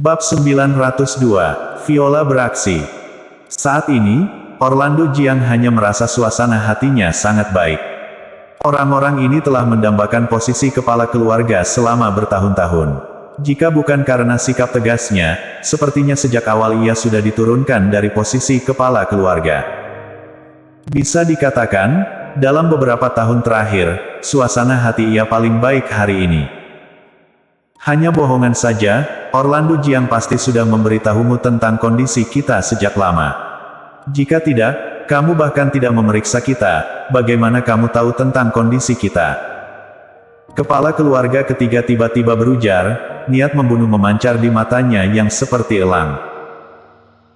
Bab 902, Viola beraksi. Saat ini, Orlando Jiang hanya merasa suasana hatinya sangat baik. Orang-orang ini telah mendambakan posisi kepala keluarga selama bertahun-tahun. Jika bukan karena sikap tegasnya, sepertinya sejak awal ia sudah diturunkan dari posisi kepala keluarga. Bisa dikatakan, dalam beberapa tahun terakhir, suasana hati ia paling baik hari ini. Hanya bohongan saja, Orlando Jiang pasti sudah memberitahumu tentang kondisi kita sejak lama. Jika tidak, kamu bahkan tidak memeriksa kita, bagaimana kamu tahu tentang kondisi kita? Kepala keluarga ketiga tiba-tiba berujar, niat membunuh memancar di matanya yang seperti elang.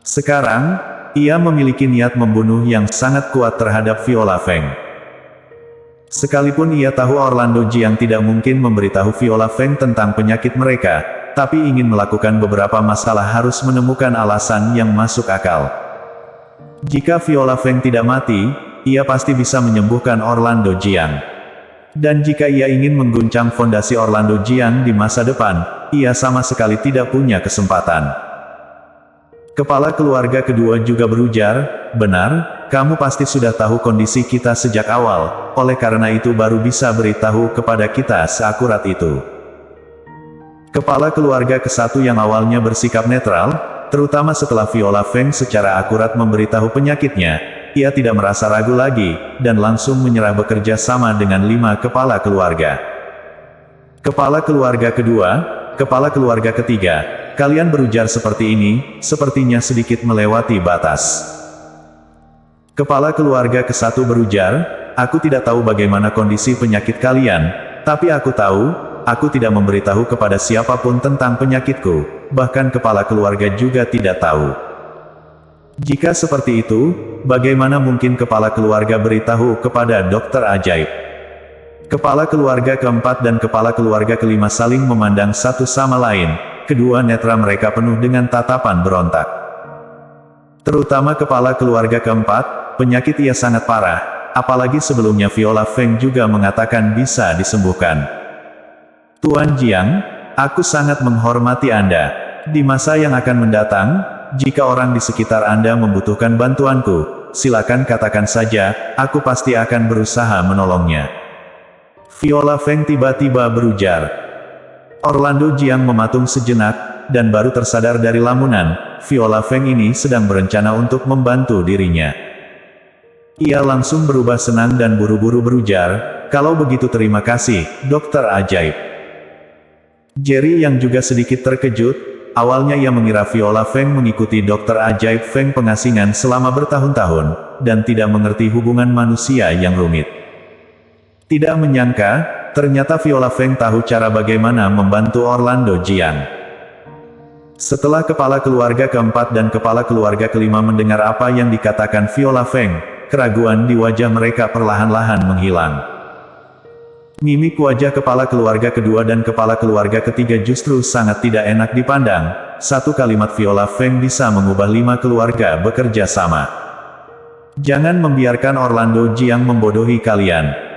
Sekarang, ia memiliki niat membunuh yang sangat kuat terhadap Viola Feng. Sekalipun ia tahu Orlando Jiang tidak mungkin memberitahu Viola Feng tentang penyakit mereka, tapi ingin melakukan beberapa masalah harus menemukan alasan yang masuk akal. Jika Viola Feng tidak mati, ia pasti bisa menyembuhkan Orlando Jiang. Dan jika ia ingin mengguncang fondasi Orlando Jiang di masa depan, ia sama sekali tidak punya kesempatan. Kepala keluarga kedua juga berujar, benar, kamu pasti sudah tahu kondisi kita sejak awal, oleh karena itu baru bisa beritahu kepada kita seakurat itu. Kepala keluarga kesatu yang awalnya bersikap netral, terutama setelah Viola Feng secara akurat memberitahu penyakitnya, ia tidak merasa ragu lagi, dan langsung menyerah bekerja sama dengan 5 kepala keluarga. Kepala keluarga kedua, kepala keluarga ketiga, kalian berujar seperti ini, sepertinya sedikit melewati batas. Kepala keluarga kesatu berujar, aku tidak tahu bagaimana kondisi penyakit kalian, tapi aku tahu, aku tidak memberitahu kepada siapapun tentang penyakitku, bahkan kepala keluarga juga tidak tahu. Jika seperti itu, bagaimana mungkin kepala keluarga beritahu kepada dokter ajaib? Kepala keluarga keempat dan kepala keluarga kelima saling memandang satu sama lain, kedua netra mereka penuh dengan tatapan berontak. Terutama kepala keluarga keempat, penyakit ia sangat parah, apalagi sebelumnya Viola Feng juga mengatakan bisa disembuhkan. Tuan Jiang, aku sangat menghormati Anda. Di masa yang akan mendatang, jika orang di sekitar Anda membutuhkan bantuanku, silakan katakan saja, aku pasti akan berusaha menolongnya. Viola Feng tiba-tiba berujar. Orlando Jiang mematung sejenak, dan baru tersadar dari lamunan, Viola Feng ini sedang berencana untuk membantu dirinya. Ia langsung berubah senang dan buru-buru berujar, kalau begitu terima kasih, dokter ajaib. Jerry yang juga sedikit terkejut, awalnya ia mengira Viola Feng mengikuti dokter ajaib Feng pengasingan selama bertahun-tahun, dan tidak mengerti hubungan manusia yang rumit. Tidak menyangka, ternyata Viola Feng tahu cara bagaimana membantu Orlando Jiang. Setelah kepala keluarga keempat dan kepala keluarga kelima mendengar apa yang dikatakan Viola Feng, keraguan di wajah mereka perlahan-lahan menghilang. Mimik wajah kepala keluarga kedua dan kepala keluarga ketiga justru sangat tidak enak dipandang. Satu kalimat Viola Feng bisa mengubah 5 keluarga bekerja sama. Jangan membiarkan Orlando Jiang membodohi kalian.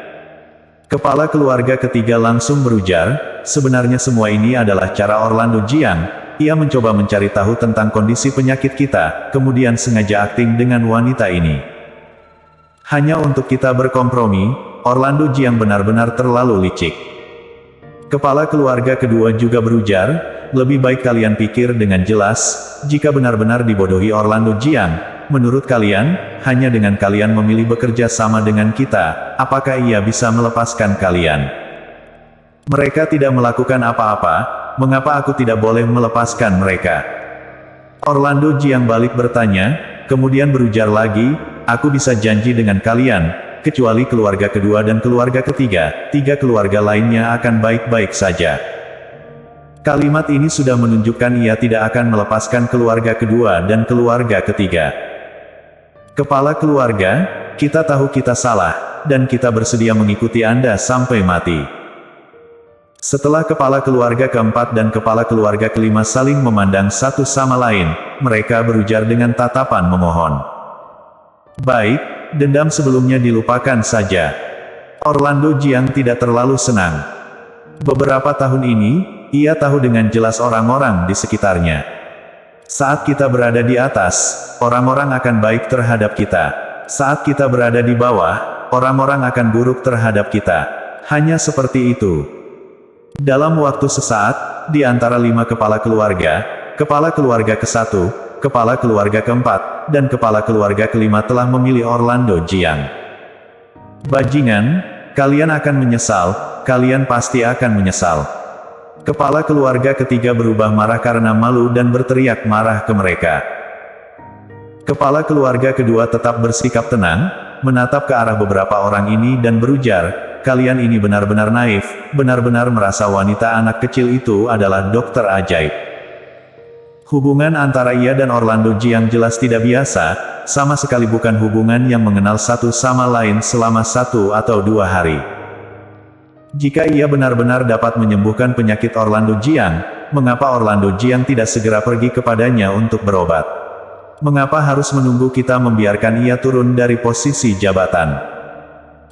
Kepala keluarga ketiga langsung berujar, sebenarnya semua ini adalah cara Orlando Jiang. Ia mencoba mencari tahu tentang kondisi penyakit kita, kemudian sengaja akting dengan wanita ini. Hanya untuk kita berkompromi, Orlando Jiang benar-benar terlalu licik. Kepala keluarga kedua juga berujar, lebih baik kalian pikir dengan jelas, jika benar-benar dibodohi Orlando Jiang, menurut kalian, hanya dengan kalian memilih bekerja sama dengan kita, apakah ia bisa melepaskan kalian? Mereka tidak melakukan apa-apa, mengapa aku tidak boleh melepaskan mereka? Orlando Jiang balik bertanya, kemudian berujar lagi, aku bisa janji dengan kalian, kecuali keluarga kedua dan keluarga ketiga, 3 keluarga lainnya akan baik-baik saja. Kalimat ini sudah menunjukkan ia tidak akan melepaskan keluarga kedua dan keluarga ketiga. Kepala keluarga, kita tahu kita salah, dan kita bersedia mengikuti Anda sampai mati. Setelah kepala keluarga keempat dan kepala keluarga kelima saling memandang satu sama lain, mereka berujar dengan tatapan memohon. Baik, dendam sebelumnya dilupakan saja. Orlando Jiang tidak terlalu senang. Beberapa tahun ini, ia tahu dengan jelas orang-orang di sekitarnya. Saat kita berada di atas, orang-orang akan baik terhadap kita. Saat kita berada di bawah, orang-orang akan buruk terhadap kita. Hanya seperti itu. Dalam waktu sesaat, di antara 5 kepala keluarga ke-1, kepala keluarga ke-4, dan kepala keluarga ke-5 telah memilih Orlando Jiang. Bajingan, kalian akan menyesal, kalian pasti akan menyesal. Kepala keluarga ketiga berubah marah karena malu dan berteriak marah ke mereka. Kepala keluarga kedua tetap bersikap tenang, menatap ke arah beberapa orang ini dan berujar, kalian ini benar-benar naif, benar-benar merasa wanita anak kecil itu adalah dokter ajaib. Hubungan antara ia dan Orlando Jiang jelas tidak biasa, sama sekali bukan hubungan yang mengenal satu sama lain selama 1 atau 2 hari. Jika ia benar-benar dapat menyembuhkan penyakit Orlando Jiang, mengapa Orlando Jiang tidak segera pergi kepadanya untuk berobat? Mengapa harus menunggu kita membiarkan ia turun dari posisi jabatan?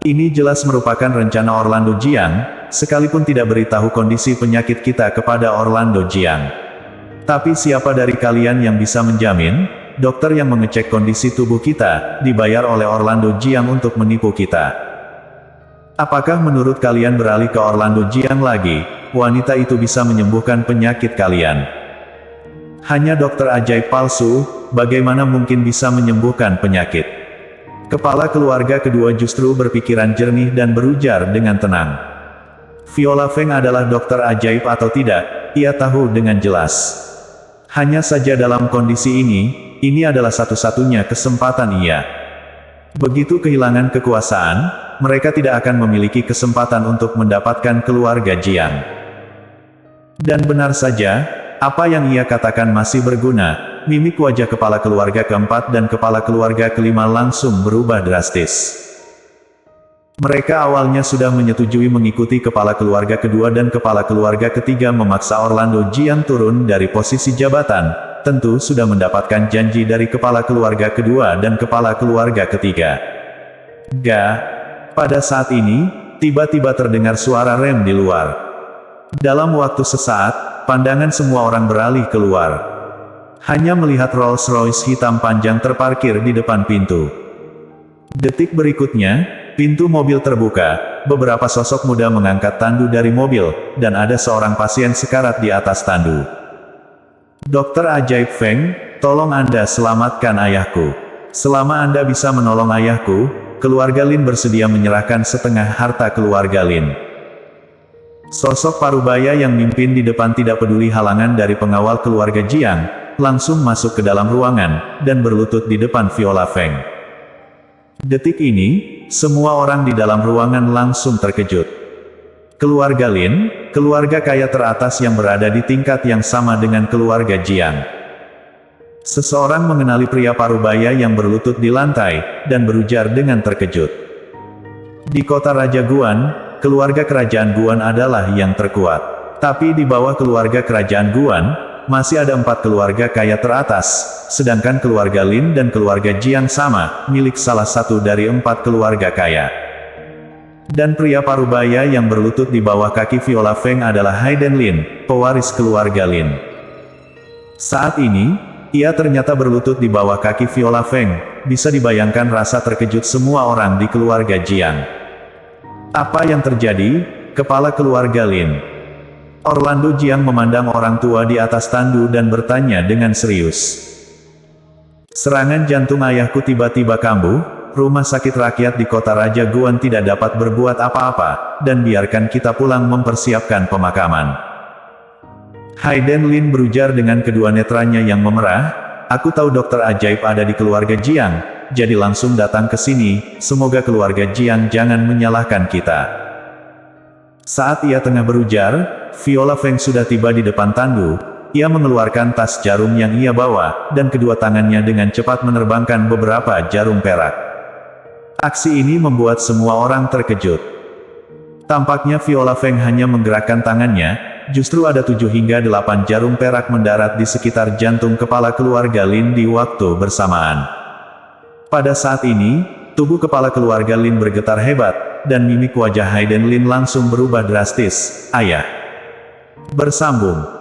Ini jelas merupakan rencana Orlando Jiang, sekalipun tidak beritahu kondisi penyakit kita kepada Orlando Jiang. Tapi siapa dari kalian yang bisa menjamin, dokter yang mengecek kondisi tubuh kita, dibayar oleh Orlando Jiang untuk menipu kita? Apakah menurut kalian beralih ke Orlando Jiang lagi, wanita itu bisa menyembuhkan penyakit kalian? Hanya dokter ajaib palsu, bagaimana mungkin bisa menyembuhkan penyakit? Kepala keluarga kedua justru berpikiran jernih dan berujar dengan tenang. Viola Feng adalah dokter ajaib atau tidak, ia tahu dengan jelas. Hanya saja dalam kondisi ini adalah satu-satunya kesempatan ia. Begitu kehilangan kekuasaan, mereka tidak akan memiliki kesempatan untuk mendapatkan keluarga Jiang. Dan benar saja, apa yang ia katakan masih berguna, mimik wajah kepala keluarga keempat dan kepala keluarga kelima langsung berubah drastis. Mereka awalnya sudah menyetujui mengikuti kepala keluarga kedua dan kepala keluarga ketiga memaksa Orlando Jiang turun dari posisi jabatan, tentu sudah mendapatkan janji dari kepala keluarga kedua dan kepala keluarga ketiga. Pada saat ini, tiba-tiba terdengar suara rem di luar. Dalam waktu sesaat, pandangan semua orang beralih keluar. Hanya melihat Rolls-Royce hitam panjang terparkir di depan pintu. Detik berikutnya, pintu mobil terbuka, beberapa sosok muda mengangkat tandu dari mobil, dan ada seorang pasien sekarat di atas tandu. Dokter ajaib Feng, tolong Anda selamatkan ayahku. Selama Anda bisa menolong ayahku, keluarga Lin bersedia menyerahkan setengah harta keluarga Lin. Sosok parubaya yang mimpin di depan tidak peduli halangan dari pengawal keluarga Jiang, langsung masuk ke dalam ruangan, dan berlutut di depan Viola Feng. Detik ini, semua orang di dalam ruangan langsung terkejut. Keluarga Lin, keluarga kaya teratas yang berada di tingkat yang sama dengan keluarga Jiang. Seseorang mengenali pria parubaya yang berlutut di lantai, dan berujar dengan terkejut. Di kota Raja Guan, keluarga kerajaan Guan adalah yang terkuat. Tapi di bawah keluarga kerajaan Guan, masih ada 4 keluarga kaya teratas, sedangkan keluarga Lin dan keluarga Jiang sama, milik salah satu dari 4 keluarga kaya. Dan pria parubaya yang berlutut di bawah kaki Viola Feng adalah Hayden Lin, pewaris keluarga Lin. Saat ini, ia ternyata berlutut di bawah kaki Viola Feng, bisa dibayangkan rasa terkejut semua orang di keluarga Jiang. Apa yang terjadi? Kepala keluarga Lin. Orlando Jiang memandang orang tua di atas tandu dan bertanya dengan serius. Serangan jantung ayahku tiba-tiba kambuh, rumah sakit rakyat di kota Raja Guan tidak dapat berbuat apa-apa, dan biarkan kita pulang mempersiapkan pemakaman. Hayden Lin berujar dengan kedua netranya yang memerah, aku tahu dokter ajaib ada di keluarga Jiang, jadi langsung datang ke sini, semoga keluarga Jiang jangan menyalahkan kita. Saat ia tengah berujar, Viola Feng sudah tiba di depan tandu. Ia mengeluarkan tas jarum yang ia bawa, dan kedua tangannya dengan cepat menerbangkan beberapa jarum perak. Aksi ini membuat semua orang terkejut. Tampaknya Viola Feng hanya menggerakkan tangannya, justru ada 7 hingga 8 jarum perak mendarat di sekitar jantung kepala keluarga Lin di waktu bersamaan. Pada saat ini, tubuh kepala keluarga Lin bergetar hebat, dan mimik wajah Hayden Lin langsung berubah drastis. Ayah. Bersambung.